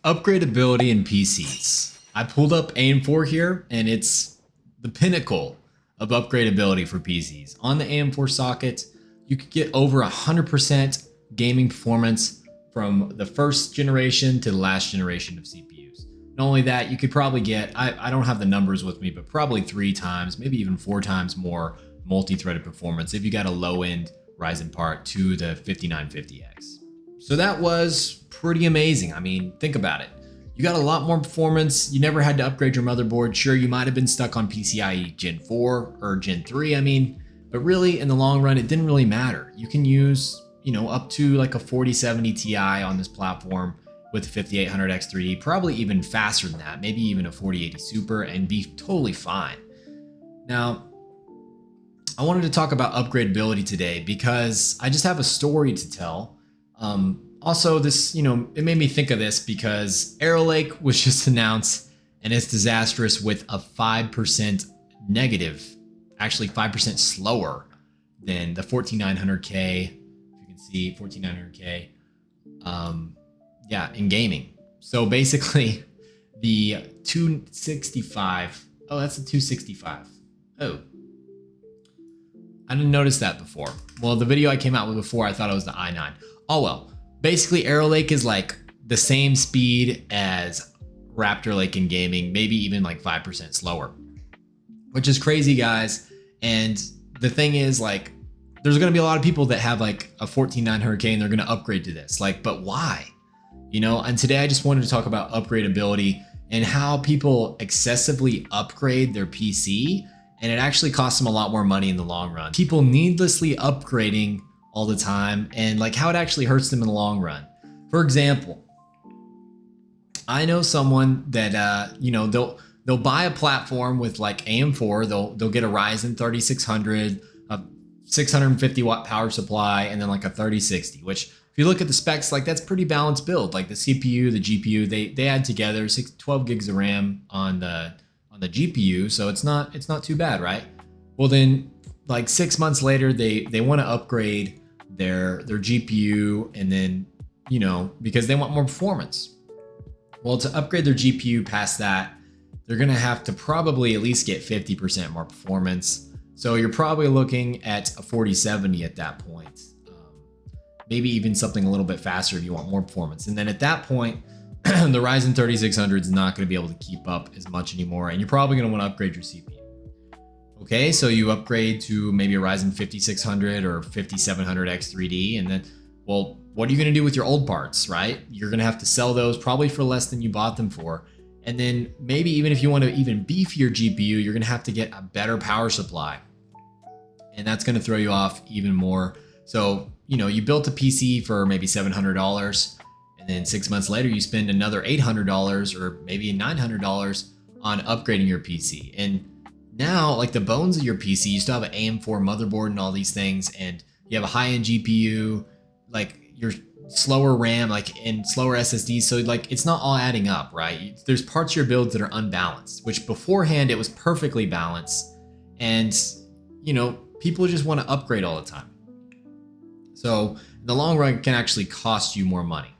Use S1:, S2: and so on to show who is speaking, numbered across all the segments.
S1: Upgradability in PCs. I pulled up AM4 here, and it's the pinnacle of upgradability for PCs. On the AM4 socket, you could get over 100% gaming performance from the first generation to the last generation of CPUs. Not only that, you could probably get, I don't have the numbers with me, but probably 3 times, maybe even 4 times more multi-threaded performance if you got a low-end Ryzen part to the 5950X. So that was pretty amazing. I mean, think about it. You got a lot more performance. You never had to upgrade your motherboard. Sure, you might have been stuck on PCIe Gen 4 or Gen 3, I mean, but really in the long run, it didn't really matter. You can use, up to like a 4070 Ti on this platform with a 5800X 3D, probably even faster than that, maybe even a 4080 Super, and be totally fine. Now, I wanted to talk about upgradability today because I just have a story to tell. Also, this, it made me think of this because Arrow Lake was just announced and it's disastrous with a 5% negative, actually 5% slower than the 14900K. If you can see 14900K, in gaming. So basically the 265, oh, that's a 265. Oh, I didn't notice that before. Well, the video I came out with before, I thought it was the i9. Oh well, basically Arrow Lake is like the same speed as Raptor Lake in gaming, maybe even like 5% slower, which is crazy, guys. And the thing is, like, there's gonna be a lot of people that have like a 14900K and they're gonna upgrade to this, like, but why? And today I just wanted to talk about upgradability and how people excessively upgrade their PC, and it actually costs them a lot more money in the long run. People needlessly upgrading all the time, and like how it actually hurts them in the long run. For example, I know someone that they'll buy a platform with like AM4, they'll get a Ryzen 3600, a 650 watt power supply, and then like a 3060, which if you look at the specs, like that's pretty balanced build. Like the CPU, the GPU, they add together 12 gigs of RAM on the GPU, so it's not too bad, right? Well, then like 6 months later, they want to upgrade their GPU, and then because they want more performance. Well, to upgrade their GPU past that, they're gonna have to probably at least get 50% more performance. So you're probably looking at a 4070 at that point. Maybe even something a little bit faster if you want more performance. And then at that point, the Ryzen 3600 is not going to be able to keep up as much anymore, and you're probably going to want to upgrade your CPU. Okay, so you upgrade to maybe a Ryzen 5600 or 5700X 3D, and then, well, what are you going to do with your old parts, right? You're going to have to sell those probably for less than you bought them for. And then maybe even if you want to even beef your GPU, you're going to have to get a better power supply, and that's going to throw you off even more. So, you built a PC for maybe $700, and then 6 months later, you spend another $800 or maybe $900 on upgrading your PC. And now, like the bones of your PC, you still have an AM4 motherboard and all these things, and you have a high-end GPU, like your slower RAM, like and slower SSDs. So like it's not all adding up, right? There's parts of your builds that are unbalanced, which beforehand it was perfectly balanced, and people just want to upgrade all the time. So in the long run, it can actually cost you more money.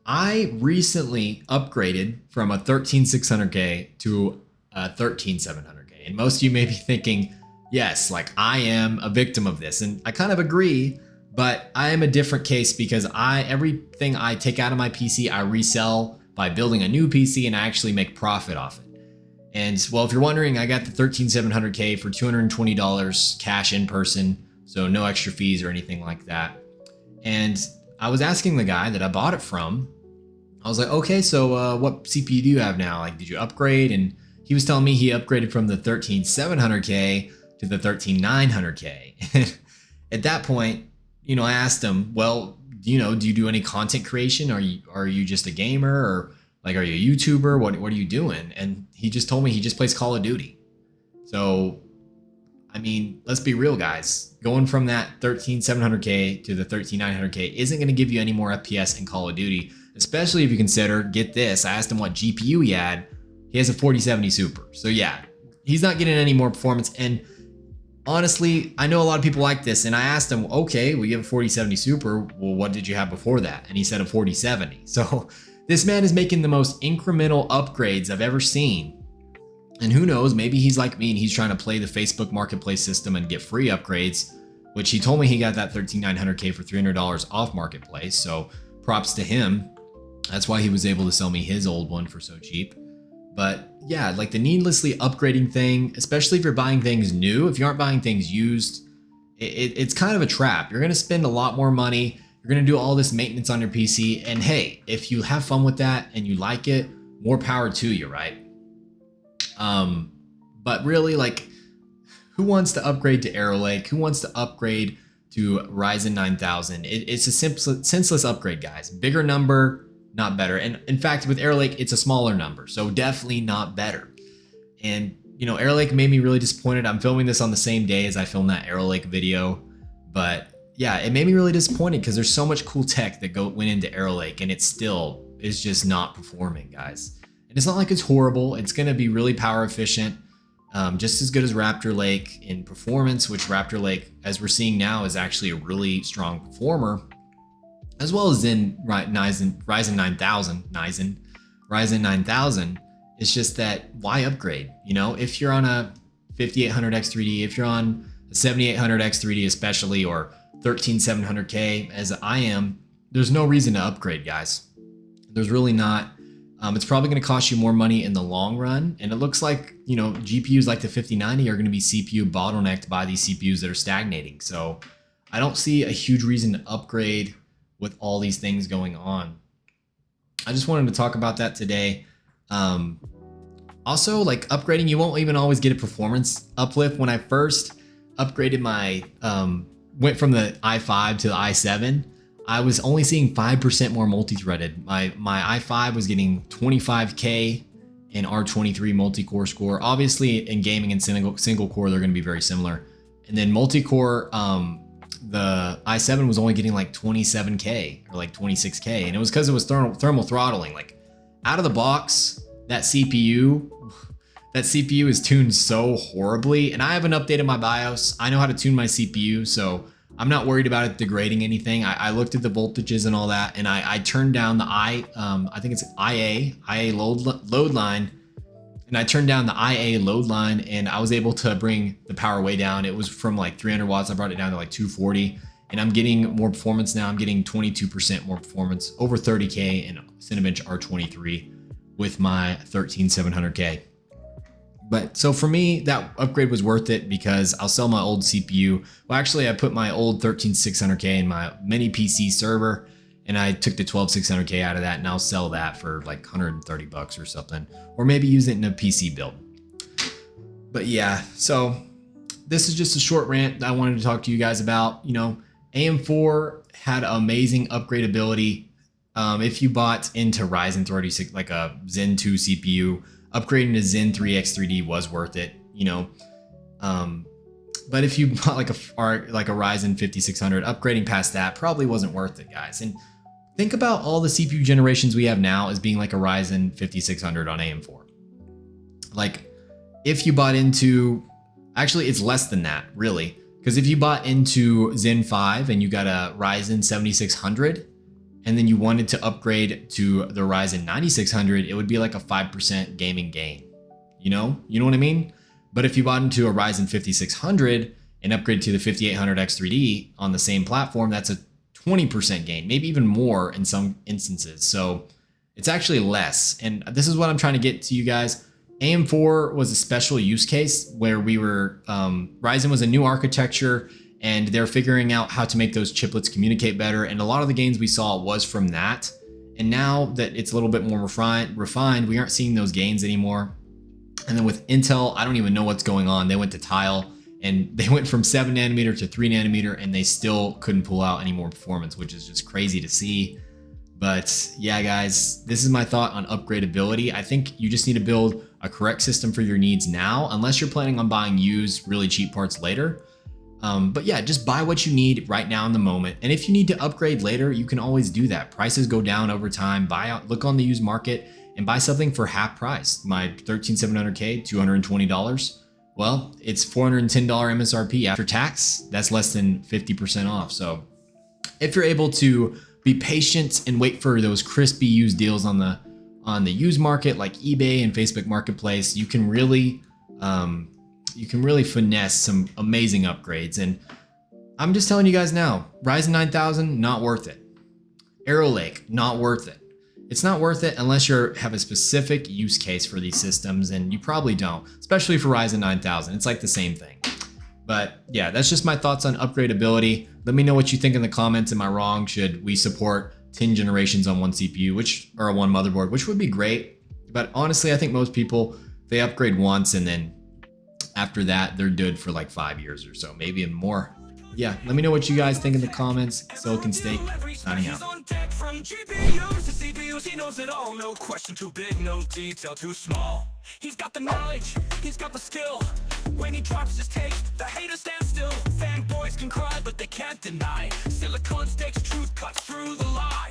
S1: I recently upgraded from a 13600K to a 13700K. And most of you may be thinking, yes, like I am a victim of this. And I kind of agree, but I am a different case because everything I take out of my PC, I resell by building a new PC, and I actually make profit off it. And well, if you're wondering, I got the 13700K for $220 cash in person. So no extra fees or anything like that. And I was asking the guy that I bought it from, I was like, okay, so what CPU do you have now? Like, did you upgrade? And he was telling me he upgraded from the 13700K to the 13900K. At that point, I asked him, well, do you do any content creation? Are you just a gamer, or like, are you a YouTuber? What are you doing? And he just told me he just plays Call of Duty. So, I mean, let's be real, guys. Going from that 13700K to the 13900K isn't going to give you any more FPS in Call of Duty, especially if you consider, get this, I asked him what GPU he had. He has a 4070 Super. So yeah, he's not getting any more performance. And Honestly, I know a lot of people like this, and I asked him, okay, well, you have a 4070 Super. Well, what did you have before that? And he said a 4070. So this man is making the most incremental upgrades I've ever seen. And who knows, maybe he's like me and he's trying to play the Facebook marketplace system and get free upgrades, which he told me he got that 13900K for $300 off marketplace. So props to him. That's why he was able to sell me his old one for so cheap. But yeah, like the needlessly upgrading thing, especially if you're buying things new, if you aren't buying things used, it's kind of a trap. You're going to spend a lot more money. You're going to do all this maintenance on your PC. And hey, if you have fun with that and you like it, more power to you, right? But really, like, who wants to upgrade to Arrow Lake? Who wants to upgrade to Ryzen 9000? It's a senseless upgrade, guys. Bigger number, not better. And in fact, with Arrow Lake, it's a smaller number, so definitely not better. And you know, Arrow Lake made me really disappointed. I'm filming this on the same day as I filmed that Arrow Lake video, but yeah, it made me really disappointed because there's so much cool tech that went into Arrow Lake, and it still is just not performing, guys. And it's not like it's horrible. It's going to be really power efficient, just as good as Raptor Lake in performance, which Raptor Lake, as we're seeing now, is actually a really strong performer, as well as in Ryzen 9000. It's just that why upgrade? You know, if you're on a 5800 X3D, if you're on a 7800 X3D especially, or 13700K as I am, there's no reason to upgrade, guys. There's really not. It's probably going to cost you more money in the long run. And it looks like, you know, GPUs like the 5090 are going to be CPU bottlenecked by these CPUs that are stagnating. So I don't see a huge reason to upgrade with all these things going on. I just wanted to talk about that today. Also, like upgrading, you won't even always get a performance uplift. When I first upgraded my, went from the i5 to the i7, I was only seeing 5% more multi-threaded. My i5 was getting 25K in R23 multi-core score. Obviously, in gaming and single core, they're going to be very similar. And then multi-core, the i7 was only getting like 27K or like 26K, and it was because it was thermal throttling. Like out of the box, that CPU is tuned so horribly. And I haven't updated my BIOS. I know how to tune my CPU, so I'm not worried about it degrading anything. I looked at the voltages and all that, and I turned down the I think it's IA load line, and I turned down the IA load line, and I was able to bring the power way down. It was from like 300 watts. I brought it down to like 240, and I'm getting more performance now. I'm getting 22% more performance, over 30K in Cinebench R23 with my 13700K. But so for me, that upgrade was worth it because I'll sell my old CPU. Well, actually, I put my old 13600K in my mini PC server, and I took the 12600K out of that, and I'll sell that for like 130 bucks or something, or maybe use it in a PC build. But yeah, so this is just a short rant that I wanted to talk to you guys about. You know, AM4 had amazing upgradability. If you bought into Ryzen 36, like a Zen 2 CPU, upgrading to Zen 3 X3D was worth it, you know. But if you bought like a Ryzen 5600, upgrading past that probably wasn't worth it, guys. And think about all the CPU generations we have now as being like a Ryzen 5600 on AM4. Like if you bought into, actually it's less than that really, because if you bought into Zen 5 and you got a Ryzen 7600, and then you wanted to upgrade to the Ryzen 9600, it would be like a 5% gaming gain. You know what I mean? But if you bought into a Ryzen 5600 and upgraded to the 5800 X3D on the same platform, that's a 20% gain, maybe even more in some instances. So it's actually less. And this is what I'm trying to get to you guys. AM4 was a special use case where we were, Ryzen was a new architecture, and they're figuring out how to make those chiplets communicate better. And a lot of the gains we saw was from that. And now that it's a little bit more refined, we aren't seeing those gains anymore. And then with Intel, I don't even know what's going on. They went to tile, and they went from 7 nanometer to 3 nanometer, and they still couldn't pull out any more performance, which is just crazy to see. But yeah, guys, this is my thought on upgradability. I think you just need to build a correct system for your needs now, unless you're planning on buying used, really cheap parts later. But yeah, just buy what you need right now in the moment. And if you need to upgrade later, you can always do that. Prices go down over time. Look on the used market and buy something for half price. My 13700K, $220. Well, it's $410 MSRP after tax. That's less than 50% off. So if you're able to be patient and wait for those crispy used deals on the used market like eBay and Facebook Marketplace, you can really finesse some amazing upgrades. And I'm just telling you guys now, Ryzen 9000, not worth it. Arrow Lake, not worth it. It's not worth it unless you have a specific use case for these systems, and you probably don't, especially for Ryzen 9000. It's like the same thing. But yeah, that's just my thoughts on upgradability. Let me know what you think in the comments. Am I wrong? Should we support 10 generations on one CPU, or one motherboard, which would be great. But honestly, I think most people, they upgrade once and then after that, they're good for like 5 years or so, maybe even more. Yeah, let me know what you guys think in the comments. Silicon Steak, signing out.
S2: From GPUs to CPUs, he knows it all. No question too big, no detail too small. He's got the knowledge, he's got the skill. When he drops his take, the haters stand still. Fanboys can cry, but they can't deny. Silicon Steak's truth cuts through the lie.